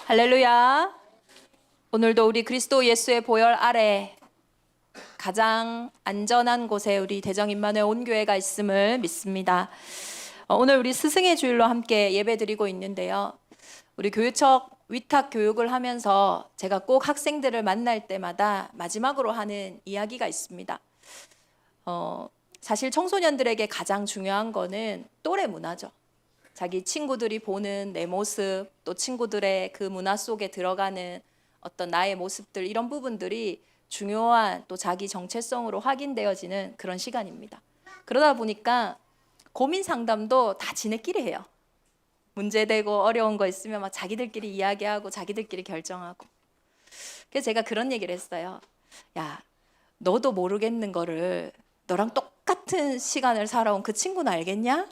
할렐루야. 오늘도 우리 그리스도 예수의 보혈 아래 가장 안전한 곳에 우리 대정 임마누엘 온교회가 있음을 믿습니다. 오늘 우리 스승의 주일로 함께 예배드리고 있는데요. 우리 교유처 위탁 교육을 하면서 제가 꼭 학생들을 만날 때마다 마지막으로 하는 이야기가 있습니다. 사실 청소년들에게 가장 중요한 거는 또래 문화죠. 자기 친구들이 보는 내 모습, 또 친구들의 그 문화 속에 들어가는 어떤 나의 모습들, 이런 부분들이 중요한 또 자기 정체성으로 확인되어지는 그런 시간입니다. 그러다 보니까 고민 상담도 다 지네끼리 해요. 문제되고 어려운 거 있으면 막 자기들끼리 이야기하고 자기들끼리 결정하고. 그래서 제가 그런 얘기를 했어요. 야, 너도 모르겠는 거를 너랑 똑같은 시간을 살아온 그 친구는 알겠냐?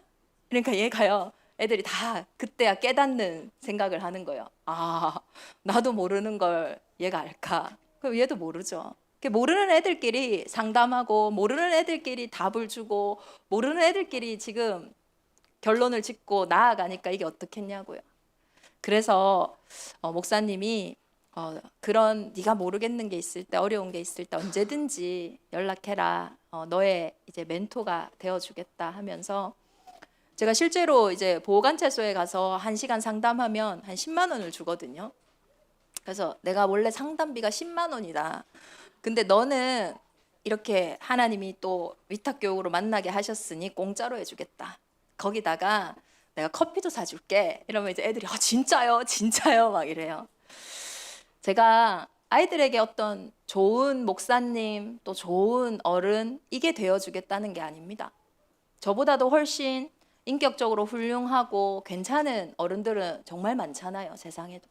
그러니까 얘가요. 애들이 다 그때야 깨닫는 생각을 하는 거예요. 아, 나도 모르는 걸 얘가 알까? 그럼 얘도 모르죠. 모르는 애들끼리 상담하고 모르는 애들끼리 답을 주고 모르는 애들끼리 지금 결론을 짓고 나아가니까 이게 어떻겠냐고요. 그래서 목사님이 그런 네가 모르겠는 게 있을 때, 어려운 게 있을 때 언제든지 연락해라. 너의 이제 멘토가 되어주겠다 하면서 제가 실제로 이제 보호관찰소에 가서 1시간 상담하면 한 10만 원을 주거든요. 그래서 내가 원래 상담비가 10만 원이다. 근데 너는 이렇게 하나님이 또 위탁교육으로 만나게 하셨으니 공짜로 해주겠다. 거기다가 내가 커피도 사줄게. 이러면 이제 애들이 진짜요? 진짜요? 막 이래요. 제가 아이들에게 어떤 좋은 목사님, 또 좋은 어른, 이게 되어주겠다는 게 아닙니다. 저보다도 훨씬 인격적으로 훌륭하고 괜찮은 어른들은 정말 많잖아요, 세상에도.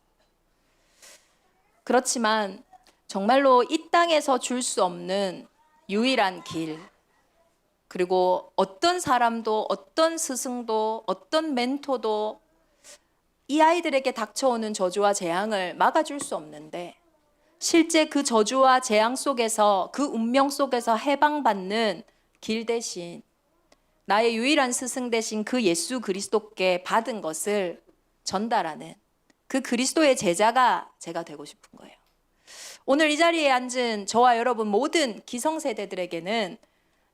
그렇지만 정말로 이 땅에서 줄 수 없는 유일한 길, 그리고 어떤 사람도, 어떤 스승도, 어떤 멘토도 이 아이들에게 닥쳐오는 저주와 재앙을 막아줄 수 없는데, 실제 그 저주와 재앙 속에서, 그 운명 속에서 해방받는 길 대신 나의 유일한 스승 대신 그 예수 그리스도께 받은 것을 전달하는 그 그리스도의 제자가 제가 되고 싶은 거예요. 오늘 이 자리에 앉은 저와 여러분 모든 기성세대들에게는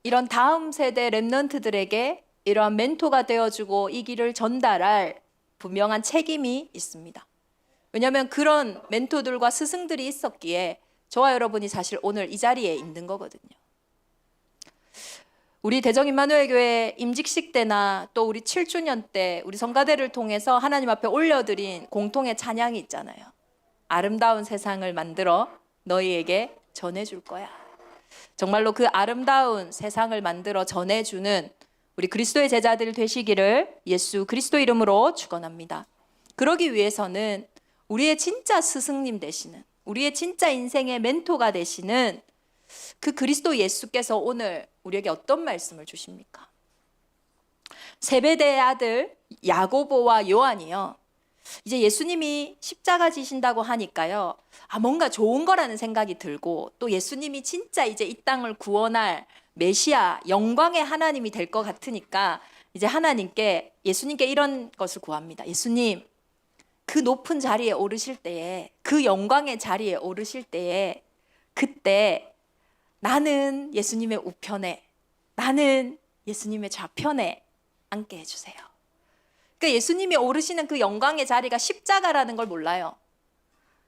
이런 다음 세대 랩런트들에게 이러한 멘토가 되어주고 이 길을 전달할 분명한 책임이 있습니다. 왜냐하면 그런 멘토들과 스승들이 있었기에 저와 여러분이 사실 오늘 이 자리에 있는 거거든요. 우리 대정 임마누엘 교회 임직식 때나 또 우리 7주년 때 우리 성가대를 통해서 하나님 앞에 올려드린 공통의 찬양이 있잖아요. 아름다운 세상을 만들어 너희에게 전해줄 거야. 정말로 그 아름다운 세상을 만들어 전해주는 우리 그리스도의 제자들 되시기를 예수 그리스도 이름으로 축원합니다. 그러기 위해서는 우리의 진짜 스승님 되시는, 우리의 진짜 인생의 멘토가 되시는 그 그리스도 예수께서 오늘 우리에게 어떤 말씀을 주십니까? 세베대의 아들 야고보와 요한이요, 이제 예수님이 십자가 지신다고 하니까요, 뭔가 좋은 거라는 생각이 들고, 또 예수님이 진짜 이제 이 땅을 구원할 메시아, 영광의 하나님이 될 것 같으니까 이제 하나님께, 예수님께 이런 것을 구합니다. 예수님, 그 높은 자리에 오르실 때에, 그 영광의 자리에 오르실 때에, 그때 나는 예수님의 우편에, 나는 예수님의 좌편에 앉게 해주세요. 그러니까 예수님이 오르시는 그 영광의 자리가 십자가라는 걸 몰라요.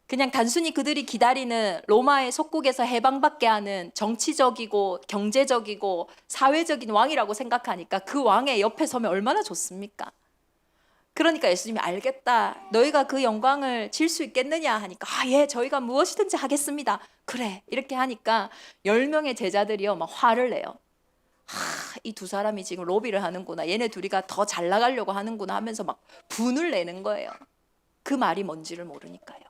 그냥 단순히 그들이 기다리는 로마의 속국에서 해방받게 하는 정치적이고 경제적이고 사회적인 왕이라고 생각하니까 그 왕의 옆에 서면 얼마나 좋습니까? 그러니까 예수님이 알겠다, 너희가 그 영광을 질 수 있겠느냐 하니까 예, 저희가 무엇이든지 하겠습니다. 그래, 이렇게 하니까 10명의 제자들이요 막 화를 내요. 이 두 사람이 지금 로비를 하는구나, 얘네 둘이가 더 잘 나가려고 하는구나 하면서 막 분을 내는 거예요. 그 말이 뭔지를 모르니까요.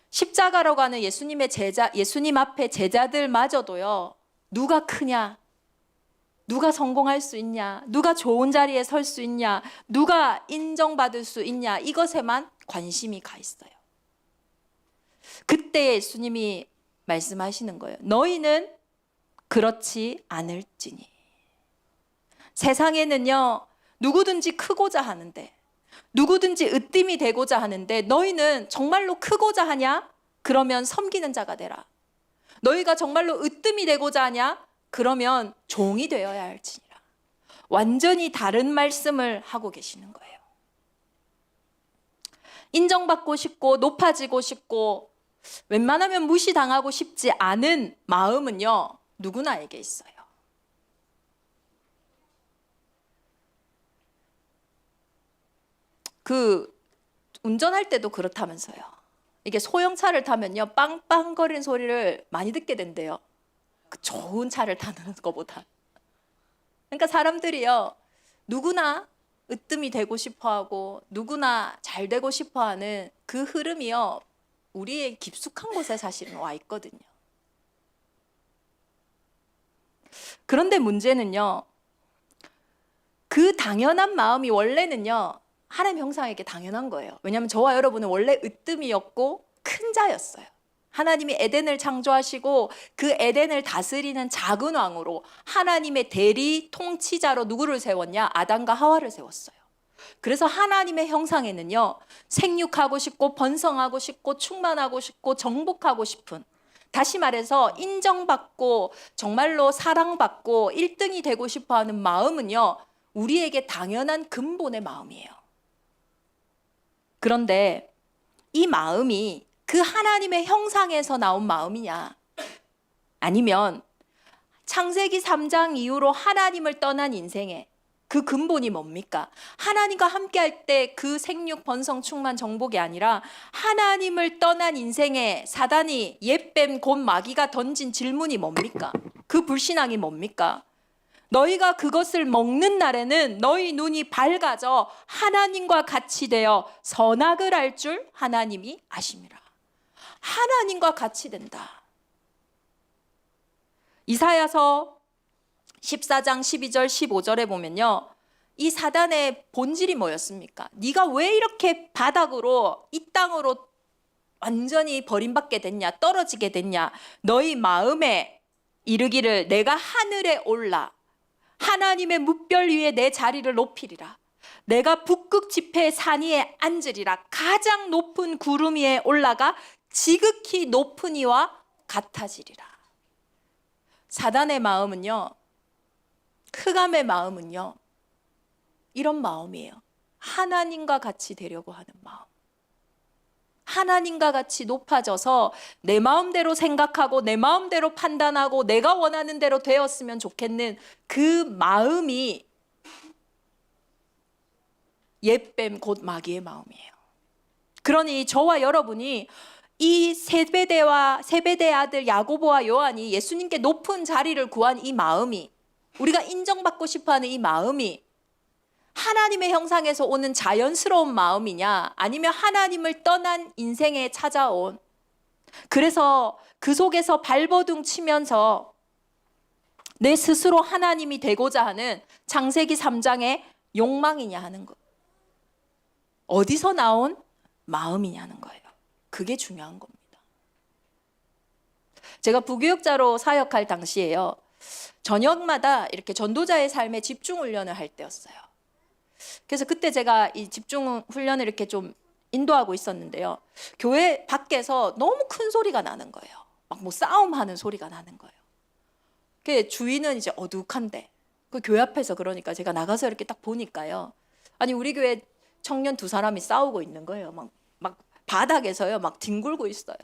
십자가라고 하는 예수님의 제자, 예수님 앞에 제자들마저도요, 누가 크냐, 누가 성공할 수 있냐, 누가 좋은 자리에 설 수 있냐, 누가 인정받을 수 있냐, 이것에만 관심이 가 있어요. 그때 예수님이 말씀하시는 거예요. 너희는 그렇지 않을지니. 세상에는요, 누구든지 크고자 하는데, 누구든지 으뜸이 되고자 하는데 너희는 정말로 크고자 하냐? 그러면 섬기는 자가 되라. 너희가 정말로 으뜸이 되고자 하냐? 그러면 종이 되어야 할지니라. 완전히 다른 말씀을 하고 계시는 거예요. 인정받고 싶고 높아지고 싶고 웬만하면 무시당하고 싶지 않은 마음은요, 누구나에게 있어요. 운전할 때도 그렇다면서요. 이게 소형차를 타면요, 빵빵거리는 소리를 많이 듣게 된대요. 좋은 차를 타는 것보다. 그러니까 사람들이요, 누구나 으뜸이 되고 싶어하고 누구나 잘 되고 싶어하는 그 흐름이요, 우리의 깊숙한 곳에 사실은 와 있거든요. 그런데 문제는요, 그 당연한 마음이 원래는요, 하나님 형상에게 당연한 거예요. 왜냐하면 저와 여러분은 원래 으뜸이었고 큰 자였어요. 하나님이 에덴을 창조하시고 그 에덴을 다스리는 작은 왕으로 하나님의 대리 통치자로 누구를 세웠냐? 아담과 하와를 세웠어요. 그래서 하나님의 형상에는요, 생육하고 싶고 번성하고 싶고 충만하고 싶고 정복하고 싶은, 다시 말해서 인정받고 정말로 사랑받고 1등이 되고 싶어하는 마음은요, 우리에게 당연한 근본의 마음이에요. 그런데 이 마음이 그 하나님의 형상에서 나온 마음이냐, 아니면 창세기 3장 이후로 하나님을 떠난 인생에 그 근본이 뭡니까? 하나님과 함께할 때 그 생육, 번성, 충만, 정복이 아니라 하나님을 떠난 인생에 사단이 옛뱀 곧 마귀가 던진 질문이 뭡니까? 그 불신앙이 뭡니까? 너희가 그것을 먹는 날에는 너희 눈이 밝아져 하나님과 같이 되어 선악을 알 줄 하나님이 아심이라. 하나님과 같이 된다. 이사야서 14장 12절 15절에 보면요, 이 사단의 본질이 뭐였습니까? 네가 왜 이렇게 바닥으로, 이 땅으로 완전히 버림받게 됐냐, 떨어지게 됐냐? 너희 마음에 이르기를 내가 하늘에 올라 하나님의 뭇별 위에 내 자리를 높이리라. 내가 북극 지폐의 산 위에 앉으리라. 가장 높은 구름 위에 올라가 지극히 높은 이와 같아지리라. 사단의 마음은요, 흑암의 마음은요, 이런 마음이에요. 하나님과 같이 되려고 하는 마음. 하나님과 같이 높아져서 내 마음대로 생각하고 내 마음대로 판단하고 내가 원하는 대로 되었으면 좋겠는 그 마음이 옛뱀 곧 마귀의 마음이에요. 그러니 저와 여러분이 이 세베대의 아들 야고보와 요한이 예수님께 높은 자리를 구한 이 마음이, 우리가 인정받고 싶어하는 이 마음이 하나님의 형상에서 오는 자연스러운 마음이냐, 아니면 하나님을 떠난 인생에 찾아온, 그래서 그 속에서 발버둥 치면서 내 스스로 하나님이 되고자 하는 창세기 3장의 욕망이냐 하는 것, 어디서 나온 마음이냐는 거예요. 그게 중요한 겁니다. 제가 부교육자로 사역할 당시에요, 저녁마다 이렇게 전도자의 삶에 집중 훈련을 할 때였어요. 그래서 그때 제가 이 집중 훈련을 이렇게 좀 인도하고 있었는데요, 교회 밖에서 너무 큰 소리가 나는 거예요. 막 뭐 싸움하는 소리가 나는 거예요. 그 주위는 이제 어둑한데, 그 교회 앞에서, 그러니까 제가 나가서 이렇게 딱 보니까요, 아니 우리 교회 청년 2사람이 싸우고 있는 거예요. 막 바닥에서요, 막 뒹굴고 있어요.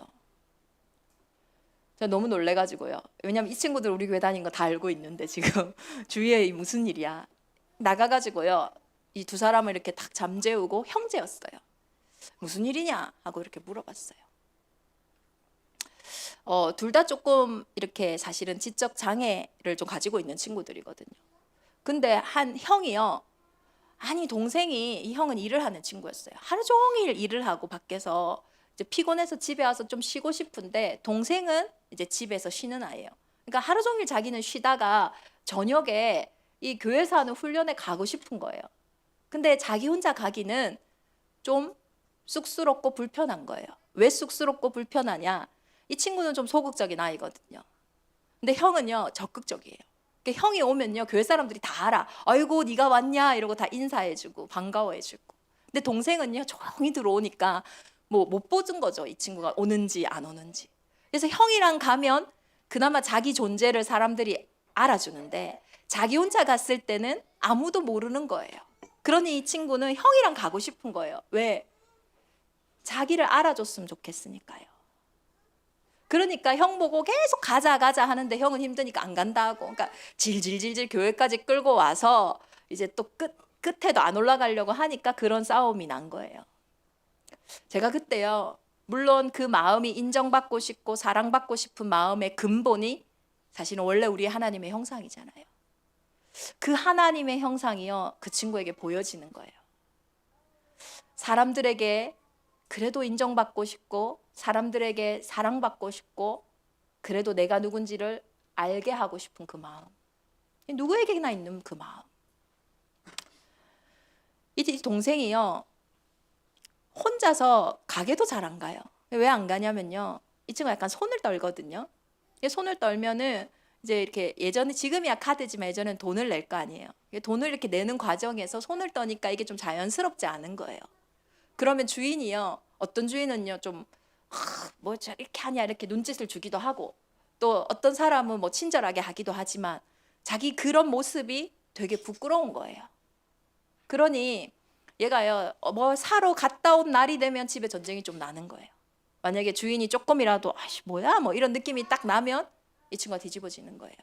제가 너무 놀래가지고요. 왜냐면 이 친구들 우리 교회 다닌 거 다 알고 있는데 지금 주위에 무슨 일이야. 나가가지고요, 이 2사람을 이렇게 딱 잠재우고, 형제였어요. 무슨 일이냐 하고 이렇게 물어봤어요. 둘 다 조금 이렇게 사실은 지적 장애를 좀 가지고 있는 친구들이거든요. 근데 한 형이요, 아니 동생이, 이 형은 일을 하는 친구였어요. 하루 종일 일을 하고 밖에서 이제 피곤해서 집에 와서 좀 쉬고 싶은데, 동생은 이제 집에서 쉬는 아이예요. 그러니까 하루 종일 자기는 쉬다가 저녁에 이 교회에서 하는 훈련에 가고 싶은 거예요. 근데 자기 혼자 가기는 좀 쑥스럽고 불편한 거예요. 왜 쑥스럽고 불편하냐? 이 친구는 좀 소극적인 아이거든요. 근데 형은요, 적극적이에요. 그러니까 형이 오면요, 교회 사람들이 다 알아. 아이고 네가 왔냐 이러고 다 인사해주고 반가워해주고, 근데 동생은요 조용히 들어오니까 뭐 못 보는 거죠. 이 친구가 오는지 안 오는지. 그래서 형이랑 가면 그나마 자기 존재를 사람들이 알아주는데 자기 혼자 갔을 때는 아무도 모르는 거예요. 그러니 이 친구는 형이랑 가고 싶은 거예요. 왜? 자기를 알아줬으면 좋겠으니까요. 그러니까 형 보고 계속 가자 가자 하는데 형은 힘드니까 안 간다 하고, 그러니까 질질질질 교회까지 끌고 와서 이제 또 끝에도 안 올라가려고 하니까 그런 싸움이 난 거예요. 제가 그때요, 물론 그 마음이 인정받고 싶고 사랑받고 싶은 마음의 근본이 사실은 원래 우리 하나님의 형상이잖아요. 그 하나님의 형상이요, 그 친구에게 보여지는 거예요. 사람들에게 그래도 인정받고 싶고 사람들에게 사랑받고 싶고 그래도 내가 누군지를 알게 하고 싶은 그 마음, 누구에게나 있는 그 마음. 이 동생이요 혼자서 가게도 잘 안 가요. 왜 안 가냐면요, 이 친구가 약간 손을 떨거든요. 손을 떨면은 이제 이렇게 예전에, 지금이야 카드지만 예전엔 돈을 낼 거 아니에요. 돈을 이렇게 내는 과정에서 손을 떠니까 이게 좀 자연스럽지 않은 거예요. 그러면 주인이요, 어떤 주인은요 좀 뭐 이렇게 하냐 이렇게 눈짓을 주기도 하고, 또 어떤 사람은 뭐 친절하게 하기도 하지만 자기 그런 모습이 되게 부끄러운 거예요. 그러니 얘가요 뭐 사러 갔다 온 날이 되면 집에 전쟁이 좀 나는 거예요. 만약에 주인이 조금이라도 아씨 뭐야 뭐 이런 느낌이 딱 나면 이 친구가 뒤집어지는 거예요.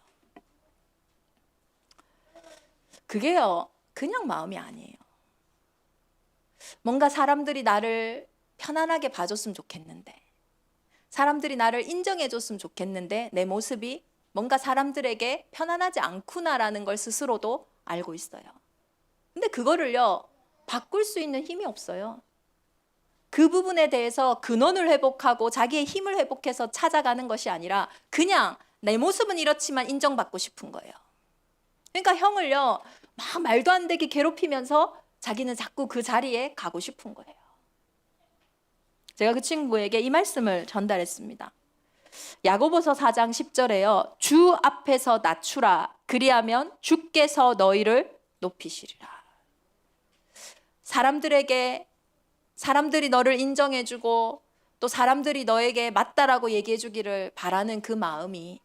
그게요 그냥 마음이 아니에요. 뭔가 사람들이 나를 편안하게 봐줬으면 좋겠는데, 사람들이 나를 인정해줬으면 좋겠는데 내 모습이 뭔가 사람들에게 편안하지 않구나라는 걸 스스로도 알고 있어요. 근데 그거를요 바꿀 수 있는 힘이 없어요. 그 부분에 대해서 근원을 회복하고 자기의 힘을 회복해서 찾아가는 것이 아니라 그냥 내 모습은 이렇지만 인정받고 싶은 거예요. 그러니까 형을요 막 말도 안 되게 괴롭히면서 자기는 자꾸 그 자리에 가고 싶은 거예요. 제가 그 친구에게 이 말씀을 전달했습니다. 야고보서 4장 10절에요. 주 앞에서 낮추라. 그리하면 주께서 너희를 높이시리라. 사람들이 너를 인정해주고 또 사람들이 너에게 맞다라고 얘기해주기를 바라는 그 마음이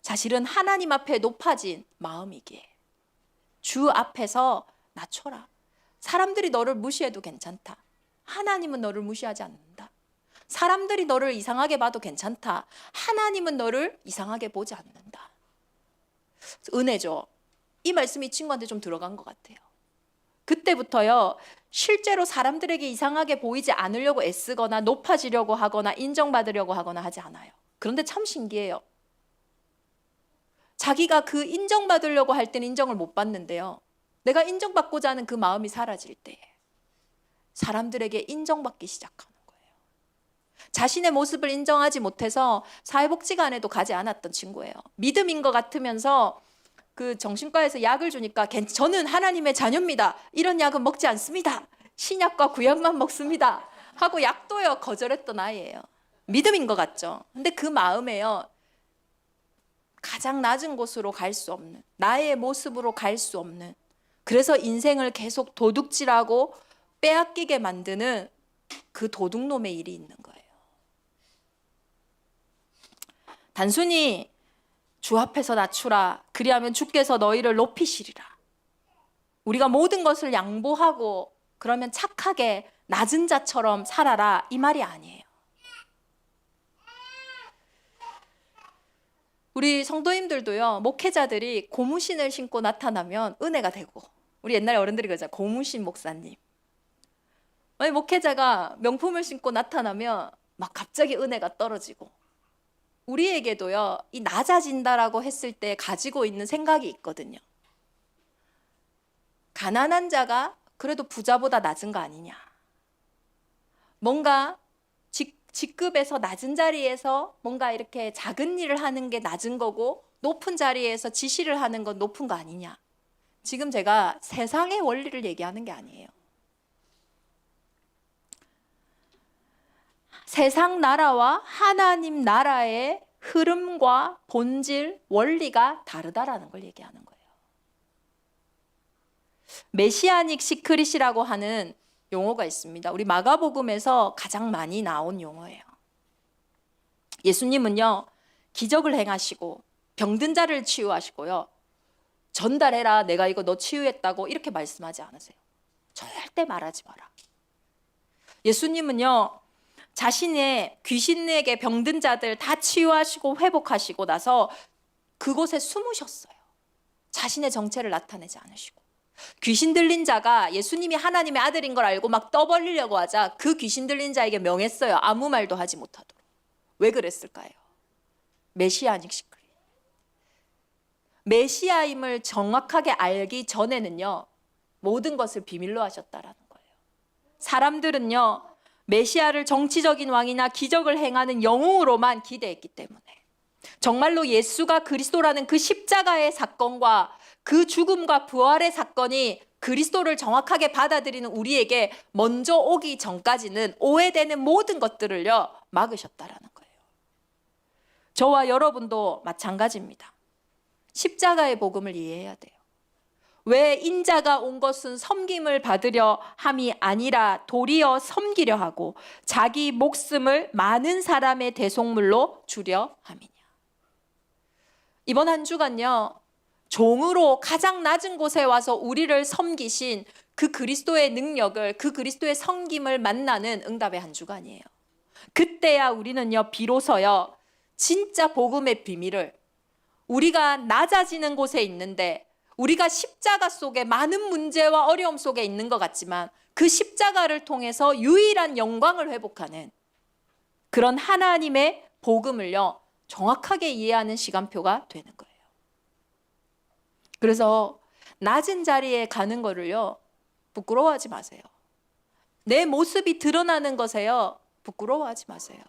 사실은 하나님 앞에 높아진 마음이기에 주 앞에서 낮춰라. 사람들이 너를 무시해도 괜찮다. 하나님은 너를 무시하지 않는다. 사람들이 너를 이상하게 봐도 괜찮다. 하나님은 너를 이상하게 보지 않는다. 은혜죠. 이 말씀이 이 친구한테 좀 들어간 것 같아요. 그때부터요 실제로 사람들에게 이상하게 보이지 않으려고 애쓰거나 높아지려고 하거나 인정받으려고 하거나 하지 않아요. 그런데 참 신기해요. 자기가 그 인정받으려고 할 때는 인정을 못 받는데요, 내가 인정받고자 하는 그 마음이 사라질 때 사람들에게 인정받기 시작하는 거예요. 자신의 모습을 인정하지 못해서 사회복지관에도 가지 않았던 친구예요. 믿음인 것 같으면서 그 정신과에서 약을 주니까 저는 하나님의 자녀입니다. 이런 약은 먹지 않습니다. 신약과 구약만 먹습니다. 하고 약도요 거절했던 아이예요. 믿음인 것 같죠. 근데 그 마음에요 가장 낮은 곳으로 갈 수 없는, 나의 모습으로 갈 수 없는, 그래서 인생을 계속 도둑질하고 빼앗기게 만드는 그 도둑놈의 일이 있는 거예요. 단순히 주 앞에서 낮추라. 그리하면 주께서 너희를 높이시리라. 우리가 모든 것을 양보하고 그러면 착하게 낮은 자처럼 살아라 이 말이 아니에요. 우리 성도님들도요 목회자들이 고무신을 신고 나타나면 은혜가 되고, 우리 옛날에 어른들이 그러잖아요. 고무신 목사님. 목회자가 명품을 신고 나타나면 막 갑자기 은혜가 떨어지고, 우리에게도요 이 낮아진다라고 했을 때 가지고 있는 생각이 있거든요. 가난한 자가 그래도 부자보다 낮은 거 아니냐, 뭔가 직급에서 낮은 자리에서 뭔가 이렇게 작은 일을 하는 게 낮은 거고 높은 자리에서 지시를 하는 건 높은 거 아니냐. 지금 제가 세상의 원리를 얘기하는 게 아니에요. 세상 나라와 하나님 나라의 흐름과 본질, 원리가 다르다라는 걸 얘기하는 거예요. 메시아닉 시크릿이라고 하는 용어가 있습니다. 우리 마가복음에서 가장 많이 나온 용어예요. 예수님은요, 기적을 행하시고 병든 자를 치유하시고요, 전달해라, 내가 이거 너 치유했다고 이렇게 말씀하지 않으세요. 절대 말하지 마라. 예수님은요, 자신의 귀신에게 병든 자들 다 치유하시고 회복하시고 나서 그곳에 숨으셨어요. 자신의 정체를 나타내지 않으시고. 귀신 들린 자가 예수님이 하나님의 아들인 걸 알고 막 떠벌리려고 하자 그 귀신 들린 자에게 명했어요. 아무 말도 하지 못하도록. 왜 그랬을까요? 메시아닉 시크릿. 메시아임을 정확하게 알기 전에는요, 모든 것을 비밀로 하셨다라는 거예요. 사람들은요, 메시아를 정치적인 왕이나 기적을 행하는 영웅으로만 기대했기 때문에, 정말로 예수가 그리스도라는 그 십자가의 사건과 그 죽음과 부활의 사건이 그리스도를 정확하게 받아들이는 우리에게 먼저 오기 전까지는 오해되는 모든 것들을요, 막으셨다라는 거예요. 저와 여러분도 마찬가지입니다. 십자가의 복음을 이해해야 돼요. 왜 인자가 온 것은 섬김을 받으려 함이 아니라 도리어 섬기려 하고 자기 목숨을 많은 사람의 대속물로 주려 함이냐. 이번 한 주간요, 종으로 가장 낮은 곳에 와서 우리를 섬기신 그 그리스도의 능력을, 그 그리스도의 섬김을 만나는 응답의 한 주간이에요. 그때야 우리는요, 비로소요, 진짜 복음의 비밀을, 우리가 낮아지는 곳에 있는데, 우리가 십자가 속에 많은 문제와 어려움 속에 있는 것 같지만 그 십자가를 통해서 유일한 영광을 회복하는 그런 하나님의 복음을요, 정확하게 이해하는 시간표가 되는 거예요. 그래서 낮은 자리에 가는 거를요, 부끄러워하지 마세요. 내 모습이 드러나는 것에요, 부끄러워하지 마세요.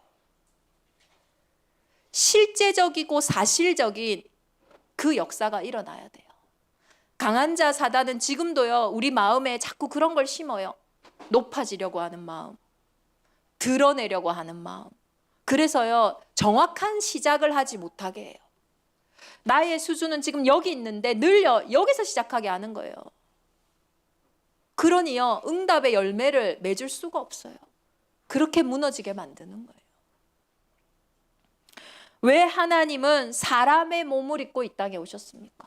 실제적이고 사실적인 그 역사가 일어나야 돼요. 강한 자 사단은 지금도요, 우리 마음에 자꾸 그런 걸 심어요. 높아지려고 하는 마음, 드러내려고 하는 마음. 그래서요, 정확한 시작을 하지 못하게 해요. 나의 수준은 지금 여기 있는데 늘려 여기서 시작하게 하는 거예요. 그러니요, 응답의 열매를 맺을 수가 없어요. 그렇게 무너지게 만드는 거예요. 왜 하나님은 사람의 몸을 입고 이 땅에 오셨습니까?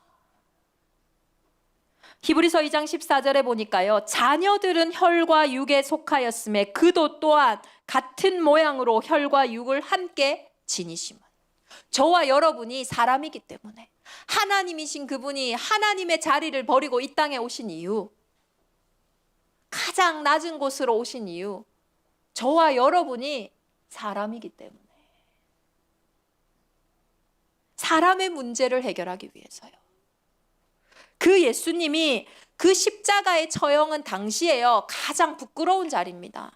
히브리서 2장 14절에 보니까요, 자녀들은 혈과 육에 속하였음에 그도 또한 같은 모양으로 혈과 육을 함께 지니심은. 저와 여러분이 사람이기 때문에, 하나님이신 그분이 하나님의 자리를 버리고 이 땅에 오신 이유, 가장 낮은 곳으로 오신 이유, 저와 여러분이 사람이기 때문에, 사람의 문제를 해결하기 위해서요. 그 예수님이 그 십자가의 처형은 당시에요, 가장 부끄러운 자리입니다.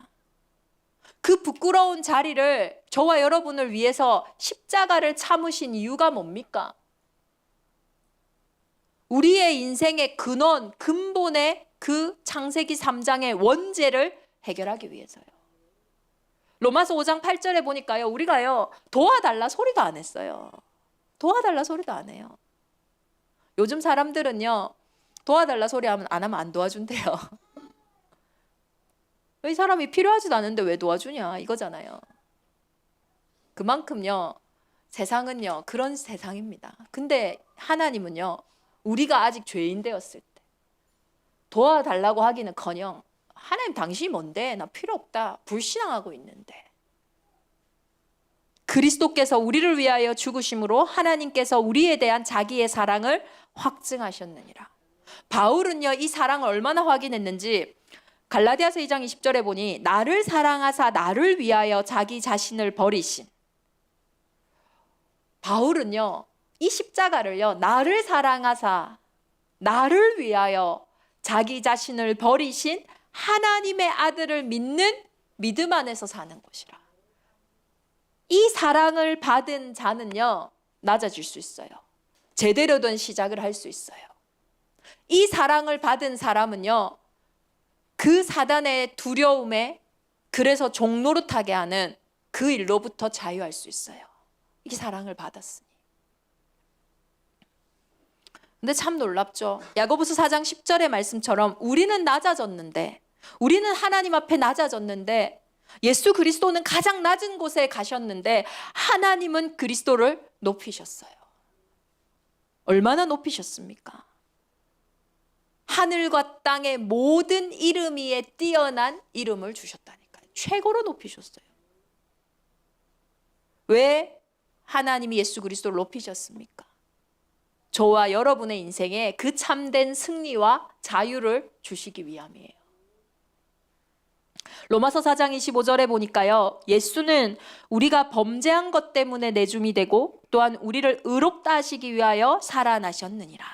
그 부끄러운 자리를, 저와 여러분을 위해서 십자가를 참으신 이유가 뭡니까? 우리의 인생의 근원, 근본의 그 창세기 3장의 원죄를 해결하기 위해서요. 로마서 5장 8절에 보니까요, 우리가요, 도와달라 소리도 안 했어요. 도와달라 소리도 안 해요. 요즘 사람들은요, 도와달라 소리 안 하면 안 도와준대요. 이 사람이 필요하지도 않은데 왜 도와주냐, 이거잖아요. 그만큼요, 세상은요, 그런 세상입니다. 근데 하나님은요, 우리가 아직 죄인 되었을 때 도와달라고 하기는커녕, 하나님 당신이 뭔데, 나 필요 없다, 불신앙하고 있는데, 그리스도께서 우리를 위하여 죽으심으로 하나님께서 우리에 대한 자기의 사랑을 확증하셨느니라. 바울은요, 이 사랑을 얼마나 확인했는지 갈라디아서 2장 20절에 보니, 나를 사랑하사 나를 위하여 자기 자신을 버리신. 바울은요, 이 십자가를요, 나를 사랑하사 나를 위하여 자기 자신을 버리신 하나님의 아들을 믿는 믿음 안에서 사는 것이라. 이 사랑을 받은 자는요, 낮아질 수 있어요. 제대로 된 시작을 할 수 있어요. 이 사랑을 받은 사람은요, 그 사단의 두려움에, 그래서 종노릇하게 하는 그 일로부터 자유할 수 있어요. 이 사랑을 받았으니. 근데 참 놀랍죠. 야고보서 4장 10절의 말씀처럼 우리는 낮아졌는데, 우리는 하나님 앞에 낮아졌는데, 예수 그리스도는 가장 낮은 곳에 가셨는데 하나님은 그리스도를 높이셨어요. 얼마나 높이셨습니까? 하늘과 땅의 모든 이름 위에 뛰어난 이름을 주셨다니까요. 최고로 높이셨어요. 왜 하나님이 예수 그리스도를 높이셨습니까? 저와 여러분의 인생에 그 참된 승리와 자유를 주시기 위함이에요. 로마서 4장 25절에 보니까요, 예수는 우리가 범죄한 것 때문에 내줌이 되고 또한 우리를 의롭다 하시기 위하여 살아나셨느니라.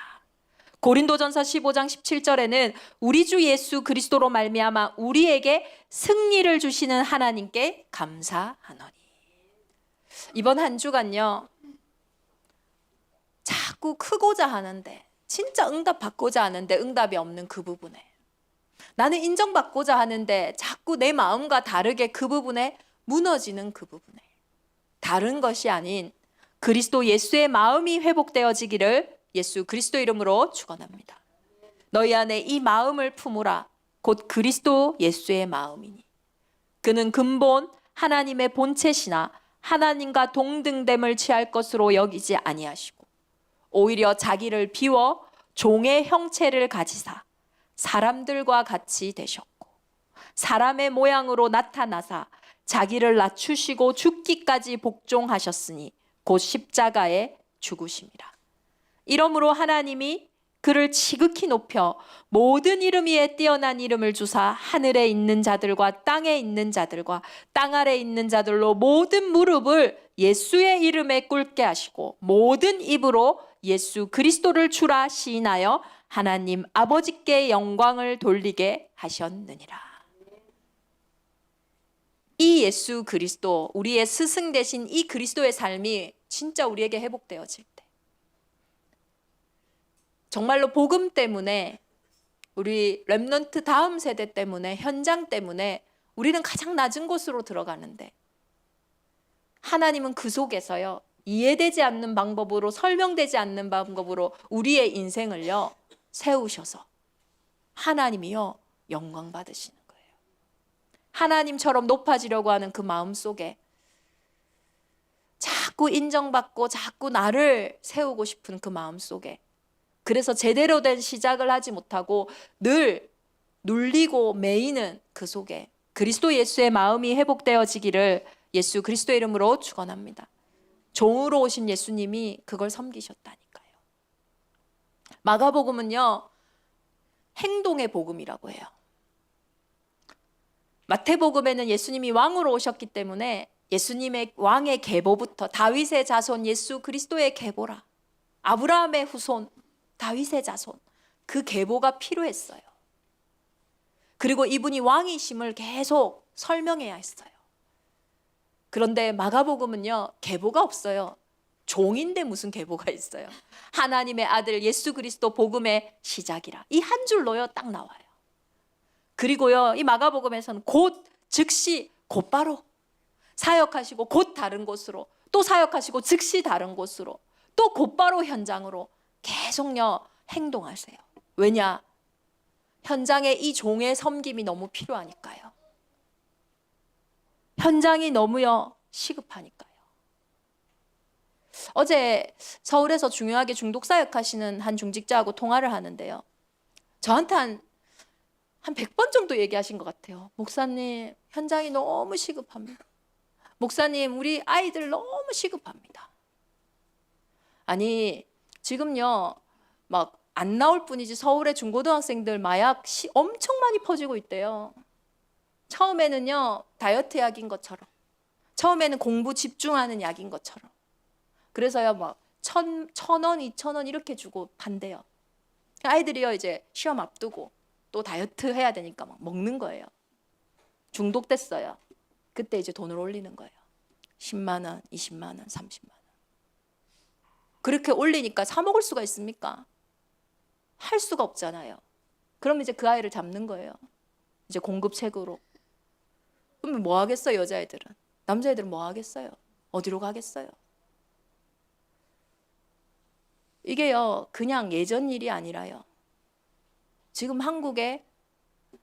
고린도전서 15장 17절에는 우리 주 예수 그리스도로 말미암아 우리에게 승리를 주시는 하나님께 감사하노니. 이번 한 주간요, 자꾸 크고자 하는데, 진짜 응답 받고자 하는데 응답이 없는 그 부분에, 나는 인정받고자 하는데 자꾸 내 마음과 다르게 그 부분에 무너지는 그 부분에, 다른 것이 아닌 그리스도 예수의 마음이 회복되어지기를 예수 그리스도 이름으로 축원합니다. 너희 안에 이 마음을 품으라. 곧 그리스도 예수의 마음이니 그는 근본 하나님의 본체시나 하나님과 동등됨을 취할 것으로 여기지 아니하시고 오히려 자기를 비워 종의 형체를 가지사 사람들과 같이 되셨고 사람의 모양으로 나타나사 자기를 낮추시고 죽기까지 복종하셨으니 곧 십자가에 죽으심이라. 이러므로 하나님이 그를 지극히 높여 모든 이름 위에 뛰어난 이름을 주사 하늘에 있는 자들과 땅에 있는 자들과 땅 아래 있는 자들로 모든 무릎을 예수의 이름에 꿇게 하시고 모든 입으로 예수 그리스도를 주라 시인하여 하나님 아버지께 영광을 돌리게 하셨느니라. 이 예수 그리스도, 우리의 스승 되신 이 그리스도의 삶이 진짜 우리에게 회복되어질 때, 정말로 복음 때문에, 우리 렘넌트 다음 세대 때문에, 현장 때문에 우리는 가장 낮은 곳으로 들어가는데 하나님은 그 속에서요, 이해되지 않는 방법으로, 설명되지 않는 방법으로 우리의 인생을요 세우셔서 하나님이요 영광 받으시는 거예요. 하나님처럼 높아지려고 하는 그 마음 속에 자꾸 인정받고 자꾸 나를 세우고 싶은 그 마음 속에, 그래서 제대로 된 시작을 하지 못하고 늘 눌리고 매이는 그 속에 그리스도 예수의 마음이 회복되어지기를 예수 그리스도 이름으로 축원합니다. 종으로 오신 예수님이 그걸 섬기셨다니까요. 마가복음은요 행동의 복음이라고 해요. 마태복음에는 예수님이 왕으로 오셨기 때문에 예수님의 왕의 계보부터 다윗의 자손 예수 그리스도의 계보라, 아브라함의 후손 다윗의 자손, 그 계보가 필요했어요. 그리고 이분이 왕이심을 계속 설명해야 했어요. 그런데 마가복음은요 계보가 없어요. 종인데 무슨 계보가 있어요. 하나님의 아들 예수 그리스도 복음의 시작이라, 이 한 줄로요 딱 나와요. 그리고요 이 마가복음에서는 곧 즉시 곧바로 사역하시고 곧 다른 곳으로, 또 사역하시고 즉시 다른 곳으로, 또 곧바로 현장으로 계속요 행동하세요. 왜냐? 현장에 이 종의 섬김이 너무 필요하니까요. 현장이 너무요 시급하니까요. 어제 서울에서 중요하게 중독 사역하시는 한 중직자하고 통화를 하는데요, 저한테 한 100번 정도 얘기하신 것 같아요. 목사님, 현장이 너무 시급합니다. 목사님, 우리 아이들 너무 시급합니다. 아니, 지금요 막 안 나올 뿐이지 서울의 중고등학생들 마약 엄청 많이 퍼지고 있대요. 처음에는요 다이어트 약인 것처럼, 처음에는 공부 집중하는 약인 것처럼, 그래서요 막 1,000원, 2,000원 이렇게 주고 판대요. 아이들이요 이제 시험 앞두고 또 다이어트 해야 되니까 막 먹는 거예요. 중독됐어요. 그때 이제 돈을 올리는 거예요. 10만 원, 20만 원, 30만 원. 그렇게 올리니까 사 먹을 수가 있습니까? 할 수가 없잖아요. 그럼 이제 그 아이를 잡는 거예요. 이제 공급책으로. 그러면 뭐 하겠어요, 여자애들은? 남자애들은 뭐 하겠어요? 어디로 가겠어요? 이게요, 그냥 예전 일이 아니라요. 지금 한국에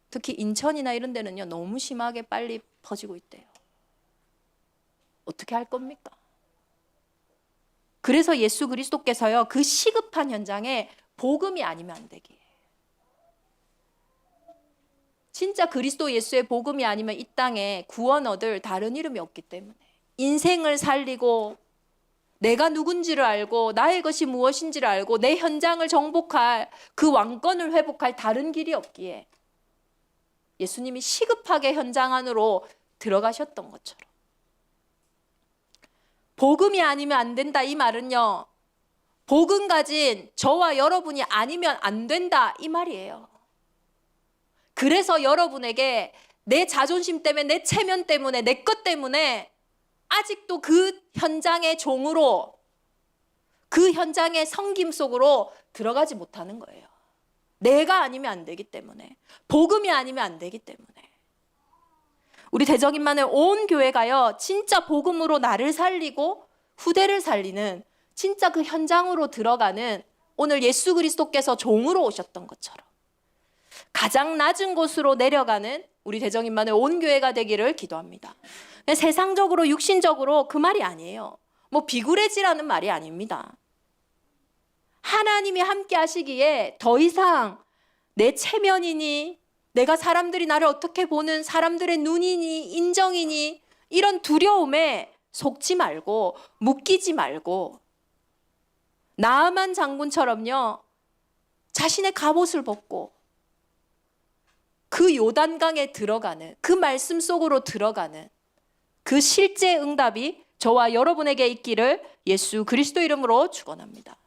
특히 인천이나 이런 데는요, 너무 심하게 빨리 퍼지고 있대요. 어떻게 할 겁니까? 그래서 예수 그리스도께서요, 그 시급한 현장에 복음이 아니면 안 되기에. 진짜 그리스도 예수의 복음이 아니면 이 땅에 구원 얻을 다른 이름이 없기 때문에 인생을 살리고 내가 누군지를 알고 나의 것이 무엇인지를 알고 내 현장을 정복할 그 왕권을 회복할 다른 길이 없기에 예수님이 시급하게 현장 안으로 들어가셨던 것처럼 복음이 아니면 안 된다 이 말은요, 복음 가진 저와 여러분이 아니면 안 된다 이 말이에요. 그래서 여러분에게 내 자존심 때문에, 내 체면 때문에, 내 것 때문에 아직도 그 현장의 종으로, 그 현장의 섬김 속으로 들어가지 못하는 거예요. 내가 아니면 안 되기 때문에, 복음이 아니면 안 되기 때문에. 우리 대적인만의 온 교회가요, 진짜 복음으로 나를 살리고 후대를 살리는 진짜 그 현장으로 들어가는, 오늘 예수 그리스도께서 종으로 오셨던 것처럼 가장 낮은 곳으로 내려가는 우리 대적인만의 온 교회가 되기를 기도합니다. 세상적으로 육신적으로 그 말이 아니에요. 뭐 비굴해지라는 말이 아닙니다. 하나님이 함께 하시기에 더 이상 내 체면이니, 내가 사람들이 나를 어떻게 보는 사람들의 눈이니, 인정이니, 이런 두려움에 속지 말고 묶이지 말고 나아만 장군처럼요, 자신의 갑옷을 벗고 그 요단강에 들어가는, 그 말씀 속으로 들어가는 그 실제 응답이 저와 여러분에게 있기를 예수 그리스도 이름으로 축원합니다.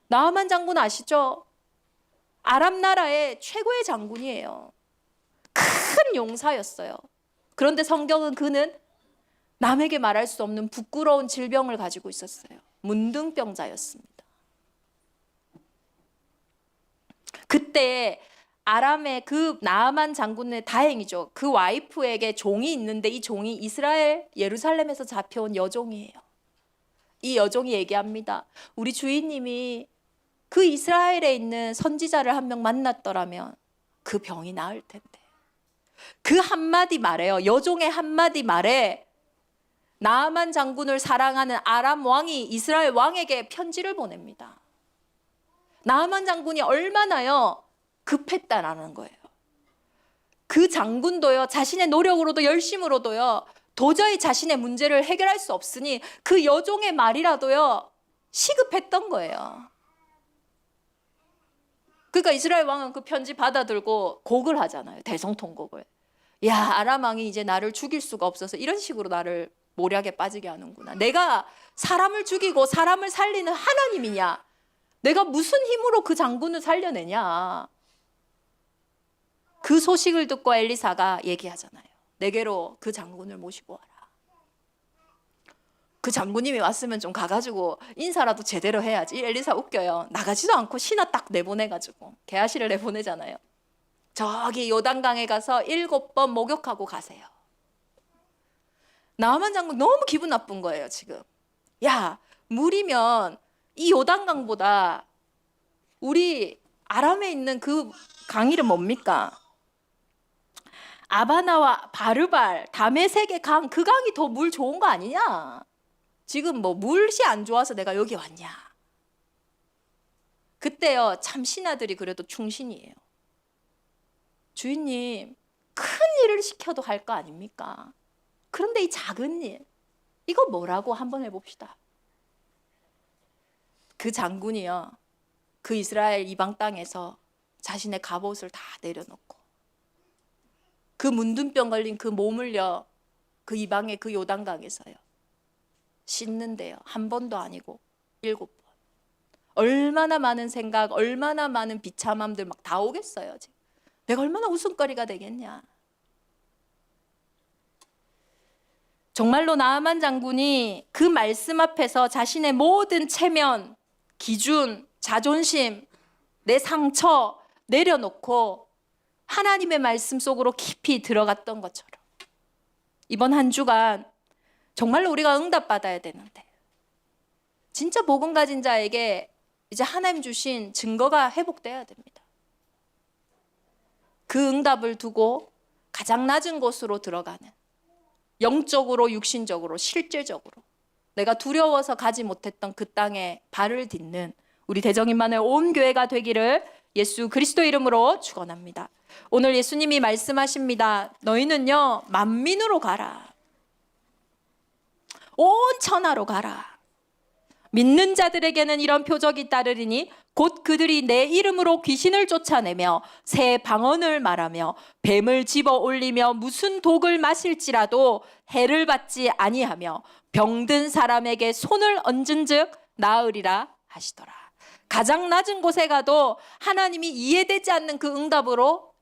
나아만 장군 아시죠? 아람 나라의 최고의 장군이에요. 큰 용사였어요. 그런데 성경은 그는 남에게 말할 수 없는 부끄러운 질병을 가지고 있었어요. 문둥병자였습니다. 그때 아람의 그 나아만 장군의, 다행이죠, 그 와이프에게 종이 있는데 이 종이 이스라엘 예루살렘에서 잡혀온 여종이에요. 이 여종이 얘기합니다. 우리 주인님이 그 이스라엘에 있는 선지자를 한 명 만났더라면 그 병이 나을 텐데. 그 한마디 말에요, 여종의 한마디 말에 나아만 장군을 사랑하는 아람 왕이 이스라엘 왕에게 편지를 보냅니다. 나아만 장군이 얼마나요 급했다라는 거예요. 그 장군도요, 자신의 노력으로도 열심으로도요, 도저히 자신의 문제를 해결할 수 없으니 그 여종의 말이라도요, 시급했던 거예요. 그러니까 이스라엘 왕은 그 편지 받아들고 곡을 하잖아요. 대성통곡을. 야, 아람 왕이 이제 나를 죽일 수가 없어서 이런 식으로 나를 모략에 빠지게 하는구나. 내가 사람을 죽이고 사람을 살리는 하나님이냐? 내가 무슨 힘으로 그 장군을 살려내냐? 그 소식을 듣고 엘리사가 얘기하잖아요. 내게로 그 장군을 모시고 와라. 그 장군님이 왔으면 좀 가가지고 인사라도 제대로 해야지. 엘리사 웃겨요. 나가지도 않고 신하 딱 내보내가지고 게하시를 내보내잖아요. 저기 요단강에 가서 7번 목욕하고 가세요. 나아만 장군 너무 기분 나쁜 거예요 지금. 야, 물이면 이 요단강보다 우리 아람에 있는 그 강 이름 뭡니까? 아바나와 바르발, 다메섹의 강, 그 강이 더 물 좋은 거 아니냐? 지금 뭐 물이 안 좋아서 내가 여기 왔냐? 그때요, 참 신하들이 그래도 충신이에요. 주인님, 큰 일을 시켜도 할 거 아닙니까? 그런데 이 작은 일, 이거 뭐라고 한번 해봅시다. 그 장군이요, 그 이스라엘 이방 땅에서 자신의 갑옷을 다 내려놓고 그 문둥병 걸린 그 몸을요, 그 이방의 그 요단강에서요 씻는데요, 한 번도 아니고 7번. 얼마나 많은 생각, 얼마나 많은 비참함들 막 다 오겠어요. 지금 내가 얼마나 웃음거리가 되겠냐. 정말로 나아만 장군이 그 말씀 앞에서 자신의 모든 체면, 기준, 자존심, 내 상처 내려놓고 하나님의 말씀 속으로 깊이 들어갔던 것처럼 이번 한 주간 정말로 우리가 응답받아야 되는데, 진짜 복음 가진 자에게 이제 하나님 주신 증거가 회복돼야 됩니다. 그 응답을 두고 가장 낮은 곳으로 들어가는, 영적으로, 육신적으로, 실제적으로 내가 두려워서 가지 못했던 그 땅에 발을 딛는 우리 대정인만의 온 교회가 되기를 예수 그리스도 이름으로 축원합니다. 오늘 예수님이 말씀하십니다. 너희는요, 만민으로 가라. 온 천하로 가라. 믿는 자들에게는 이런 표적이 따르리니 곧 그들이 내 이름으로 귀신을 쫓아내며 새 방언을 말하며 뱀을 집어 올리며 무슨 독을 마실지라도 해를 받지 아니하며 병든 사람에게 손을 얹은즉 나으리라 하시더라. 가장 낮은 곳에 가도 하나님이 이해되지 않는 그 응답으로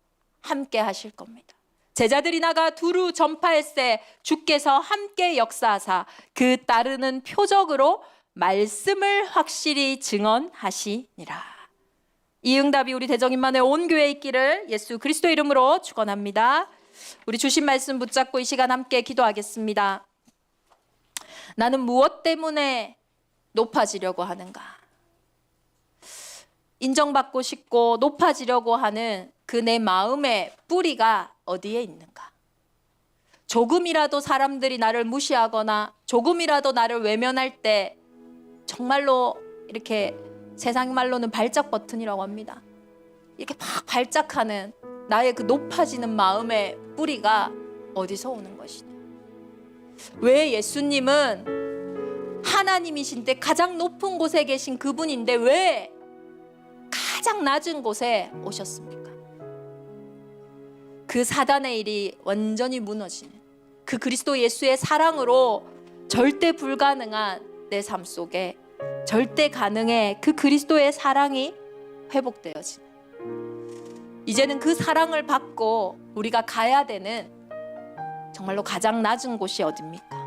함께 하실 겁니다. 제자들이 나가 두루 전파할세 주께서 함께 역사하사 그 따르는 표적으로 말씀을 확실히 증언하시니라. 이 응답이 우리 대정인만의 온 교회에 있기를 예수 그리스도 이름으로 축원합니다. 우리 주신 말씀 붙잡고 이 시간 함께 기도하겠습니다. 나는 무엇 때문에 높아지려고 하는가? 인정받고 싶고 높아지려고 하는 그 내 마음의 뿌리가 어디에 있는가? 조금이라도 사람들이 나를 무시하거나 조금이라도 나를 외면할 때 정말로 이렇게 세상 말로는 발작 버튼이라고 합니다. 이렇게 막 발작하는 나의 그 높아지는 마음의 뿌리가 어디서 오는 것이냐? 왜 예수님은 하나님이신데 가장 높은 곳에 계신 그분인데 왜 가장 낮은 곳에 오셨습니까? 그 사단의 일이 완전히 무너지는 그 그리스도 예수의 사랑으로 절대 불가능한 내 삶 속에 절대 가능해 그 그리스도의 사랑이 회복되어지는, 이제는 그 사랑을 받고 우리가 가야 되는 정말로 가장 낮은 곳이 어딥니까?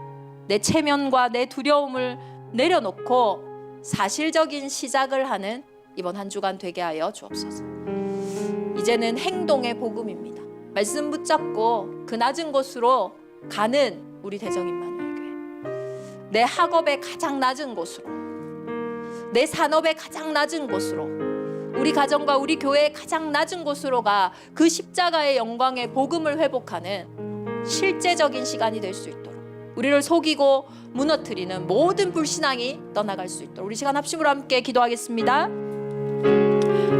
내 체면과 내 두려움을 내려놓고 사실적인 시작을 하는 이번 한 주간 되게 하여 주옵소서. 이제는 행동의 복음입니다. 말씀 붙잡고 그 낮은 곳으로 가는 우리 대정인만의 교회. 내 학업의 가장 낮은 곳으로, 내 산업의 가장 낮은 곳으로, 우리 가정과 우리 교회의 가장 낮은 곳으로 가 그 십자가의 영광의 복음을 회복하는 실제적인 시간이 될 수 있도록, 우리를 속이고 무너뜨리는 모든 불신앙이 떠나갈 수 있도록 우리 시간 합심으로 함께 기도하겠습니다.